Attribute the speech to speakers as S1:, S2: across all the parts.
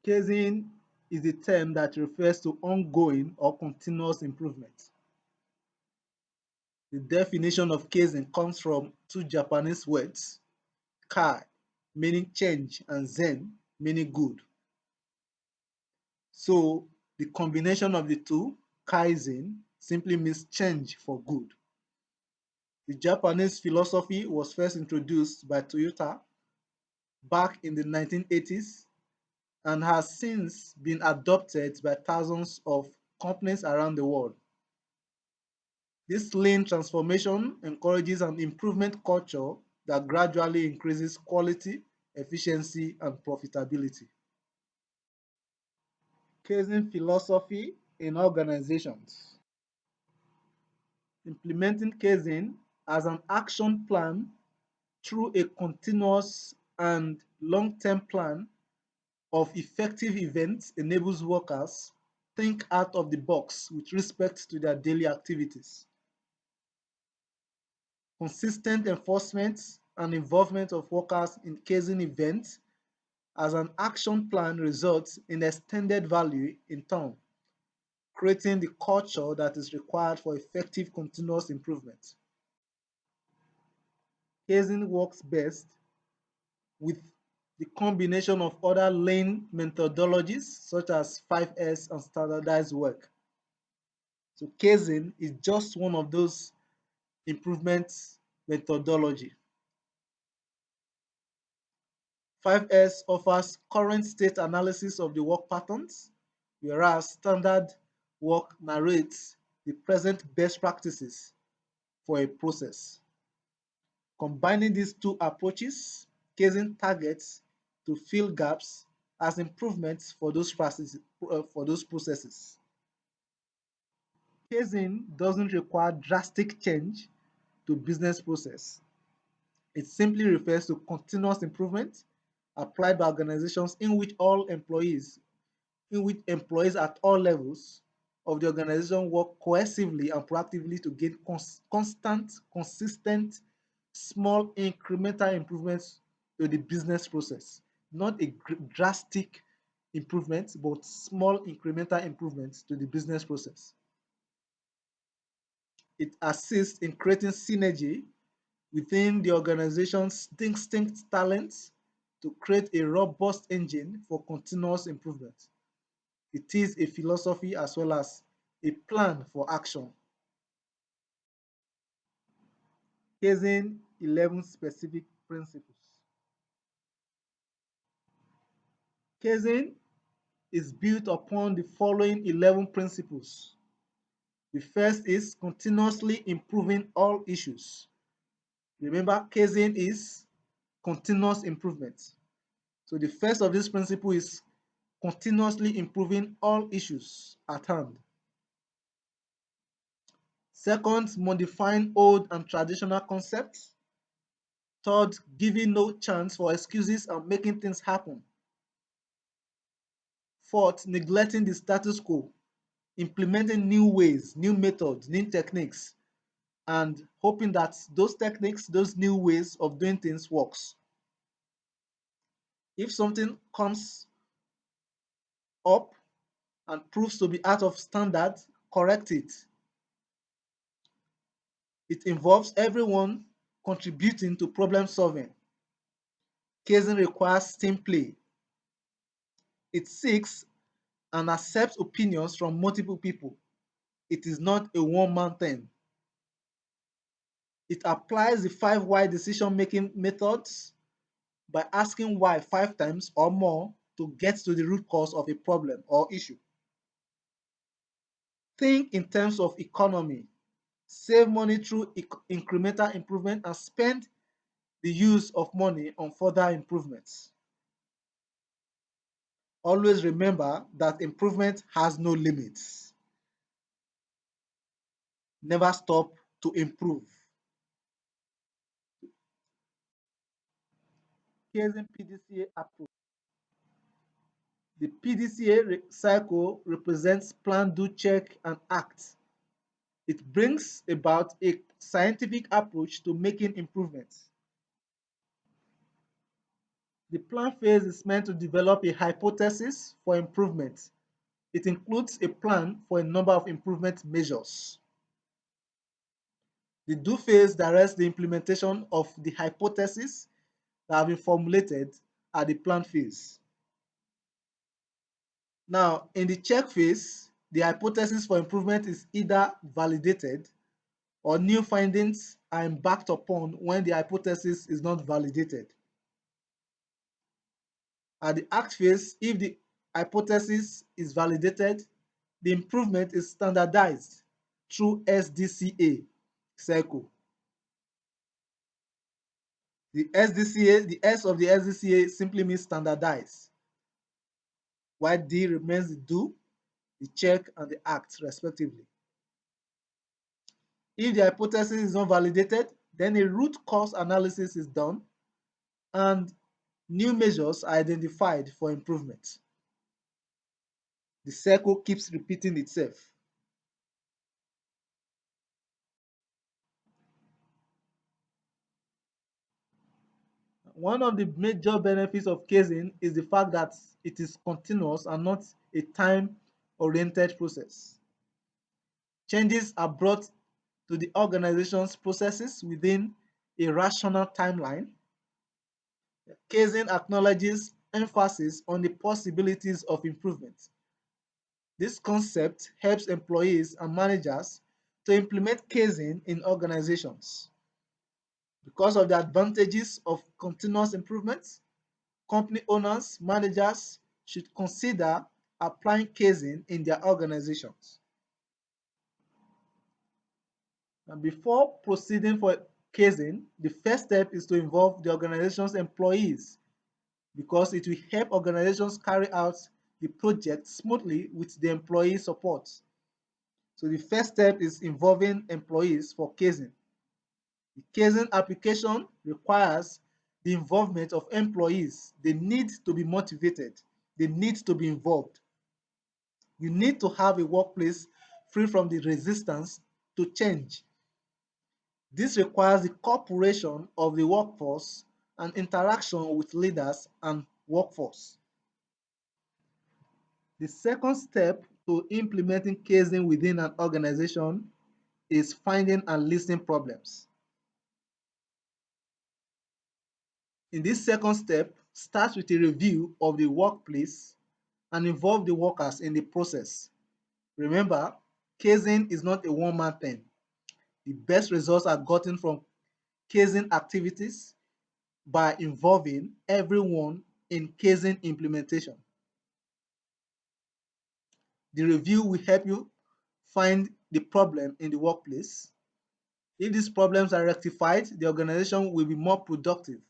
S1: Kaizen is a term that refers to ongoing or continuous improvement. The definition of Kaizen comes from two Japanese words, Kai, meaning change, and Zen, meaning good. So the combination of the two, Kaizen, simply means change for good. The Japanese philosophy was first introduced by Toyota back in the 1980s and has since been adopted by thousands of companies around the world. This lean transformation encourages an improvement culture that gradually increases quality, efficiency, and profitability. Kaizen philosophy in organizations. Implementing Kaizen as an action plan through a continuous and long-term plan of effective events enables workers think out of the box with respect to their daily activities. Consistent enforcement and involvement of workers in Kaizen events as an action plan results in extended value in turn, creating the culture that is required for effective continuous improvement. Kaizen works best with the combination of other lean methodologies such as 5S and standardized work. So Kaizen is just one of those improvement methodology. 5S offers current state analysis of the work patterns, whereas standard work narrates the present best practices for a process. Combining these two approaches, Kaizen targets to fill gaps as improvements for those processes. Kaizen doesn't require drastic change to business process. It simply refers to continuous improvement applied by organizations in which employees at all levels of the organization work cohesively and proactively to gain constant, consistent, small incremental improvements to the business process. Not a drastic improvement, but small incremental improvements to the business process. It assists in creating synergy within the organization's distinct talents to create a robust engine for continuous improvement. It is a philosophy as well as a plan for action. Kaizen 11 specific principles. Kaizen is built upon the following 11 principles. The first is continuously improving all issues. Remember, Kaizen is continuous improvement. So the first of this principle is continuously improving all issues at hand. Second, modifying old and traditional concepts. Third, giving no chance for excuses and making things happen. Fourth, neglecting the status quo, implementing new ways, new methods, new techniques, and hoping that those techniques, those new ways of doing things works. If something comes up and proves to be out of standard, correct it. It involves everyone contributing to problem solving. Kaizen requires team play. It seeks and accepts opinions from multiple people. It is not a one-man thing. It applies the 5 why decision-making methods by asking why 5 times or more to get to the root cause of a problem or issue. Think in terms of economy. Save money through incremental improvement and spend the use of money on further improvements. Always remember that improvement has no limits. Never stop to improve. Kaizen PDCA approach. The PDCA cycle represents plan, do, check, and act. It brings about a scientific approach to making improvements. The plan phase is meant to develop a hypothesis for improvement. It includes a plan for a number of improvement measures. The do phase directs the implementation of the hypothesis that have been formulated at the plan phase. Now, in the check phase, the hypothesis for improvement is either validated or new findings are embarked upon when the hypothesis is not validated. At the act phase, if the hypothesis is validated, the improvement is standardized through SDCA cycle. The SDCA, the S of the SDCA simply means standardize, while D remains the do, the check, and the act, respectively. If the hypothesis is not validated, then a root cause analysis is done and new measures are identified for improvement. The cycle keeps repeating itself. One of the major benefits of Kaizen is the fact that it is continuous and not a time-oriented process. Changes are brought to the organization's processes within a rational timeline. Kaizen acknowledges emphasis on the possibilities of improvement. This concept helps employees and managers to implement Kaizen in organizations. Because of the advantages of continuous improvement, company owners, managers should consider applying Kaizen in their organizations. And before proceeding for Kaizen, the first step is to involve the organization's employees because it will help organizations carry out the project smoothly with the employee support. So the first step is involving employees for Kaizen. The Kaizen application requires the involvement of employees. They need to be motivated. They need to be involved. You need to have a workplace free from the resistance to change. This requires the cooperation of the workforce and interaction with leaders and workforce. The second step to implementing Kaizen within an organization is finding and listing problems. In this second step, start with a review of the workplace and involve the workers in the process. Remember, Kaizen is not a one-man thing. The best results are gotten from Kaizen activities by involving everyone in Kaizen implementation. The review will help you find the problem in the workplace. If these problems are rectified, the organization will be more productive.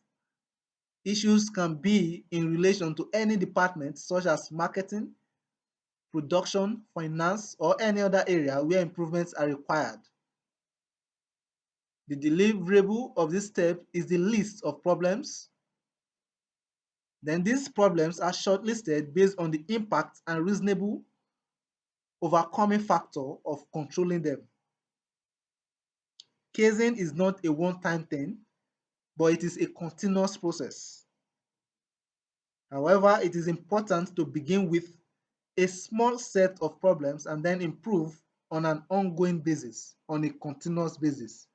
S1: Issues can be in relation to any department such as marketing, production, finance, or any other area where improvements are required. The deliverable of this step is the list of problems. Then these problems are shortlisted based on the impact and reasonable overcoming factor of controlling them. Kaizen is not a one-time thing, but it is a continuous process. However, it is important to begin with a small set of problems and then improve on an ongoing basis, on a continuous basis.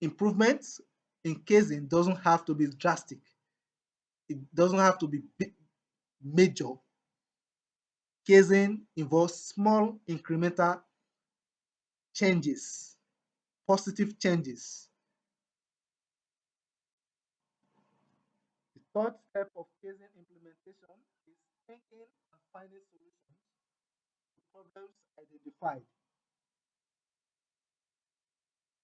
S1: Improvements in Kaizen doesn't have to be drastic. It doesn't have to be major. Kaizen involves small incremental changes, positive changes. The third step of Kaizen implementation is thinking and finding solutions to problems identified.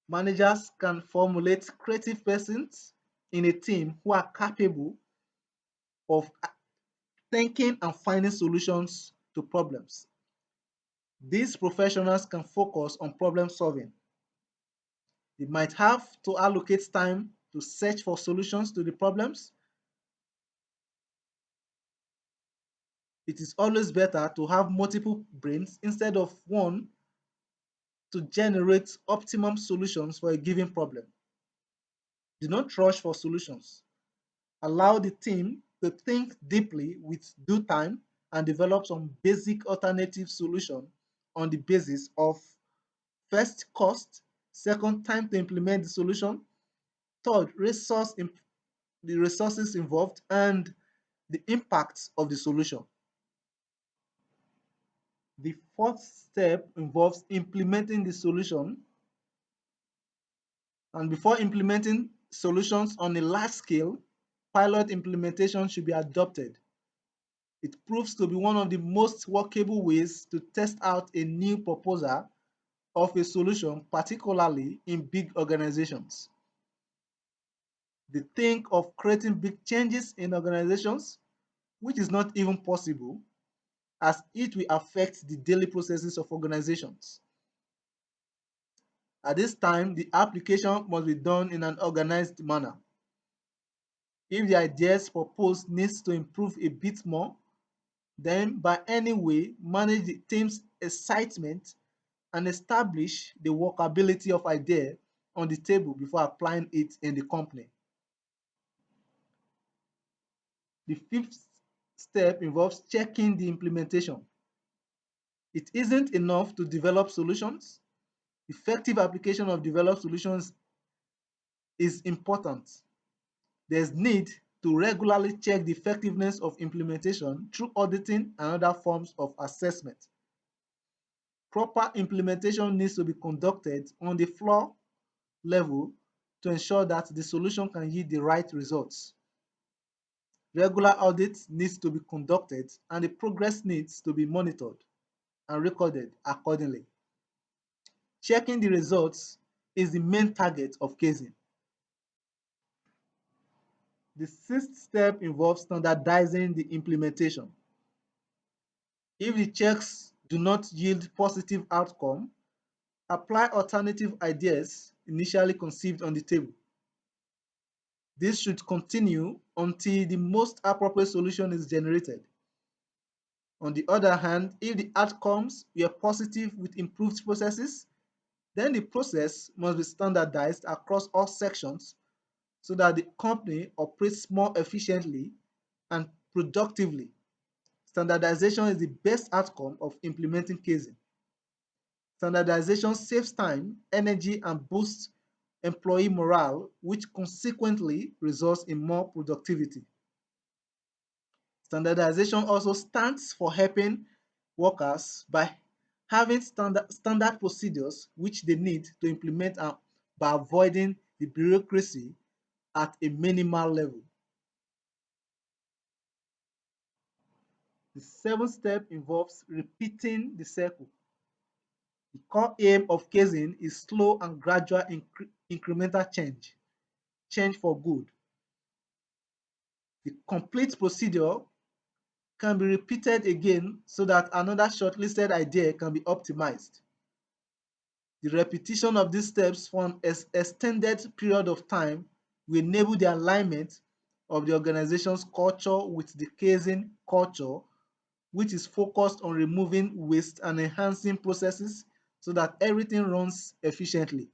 S1: Managers can formulate creative persons in a team who are capable of thinking and finding solutions to problems. These professionals can focus on problem solving. They might have to allocate time to search for solutions to the problems. It is always better to have multiple brains instead of one to generate optimum solutions for a given problem. Do not rush for solutions. Allow the team to think deeply with due time and develop some basic alternative solution on the basis of first cost, second time to implement the solution, third the resources involved, and the impact of the solution. The fourth step involves implementing the solution, and before implementing solutions on a large scale, pilot implementation should be adopted. It proves to be one of the most workable ways to test out a new proposal of a solution, particularly in big organizations. They think of creating big changes in organizations, which is not even possible, as it will affect the daily processes of organizations. At this time, the application must be done in an organized manner. If the ideas proposed needs to improve a bit more, then by any way manage the team's excitement and establish the workability of idea on the table before applying it in the company. The fifth step involves checking the implementation. It isn't enough to develop solutions. Effective application of developed solutions is important. There's need to regularly check the effectiveness of implementation through auditing and other forms of assessment. Proper implementation needs to be conducted on the floor level to ensure that the solution can yield the right results. Regular audits needs to be conducted and the progress needs to be monitored and recorded accordingly. Checking the results is the main target of Kaizen. The sixth step involves standardizing the implementation. If the checks do not yield positive outcome, apply alternative ideas initially conceived on the table. This should continue until the most appropriate solution is generated. On the other hand, if the outcomes were positive with improved processes, then the process must be standardized across all sections so that the company operates more efficiently and productively. Standardization is the best outcome of implementing Kaizen. Standardization saves time, energy, and boosts employee morale, which consequently results in more productivity. Standardization also stands for helping workers by having standard procedures which they need to implement by avoiding the bureaucracy at a minimal level. The seventh step involves repeating the circle. The core aim of Kaizen is slow and gradual incremental change for good. The complete procedure can be repeated again so that another shortlisted idea can be optimized. The repetition of these steps for an extended period of time will enable the alignment of the organization's culture with the Kaizen culture, which is focused on removing waste and enhancing processes so that everything runs efficiently.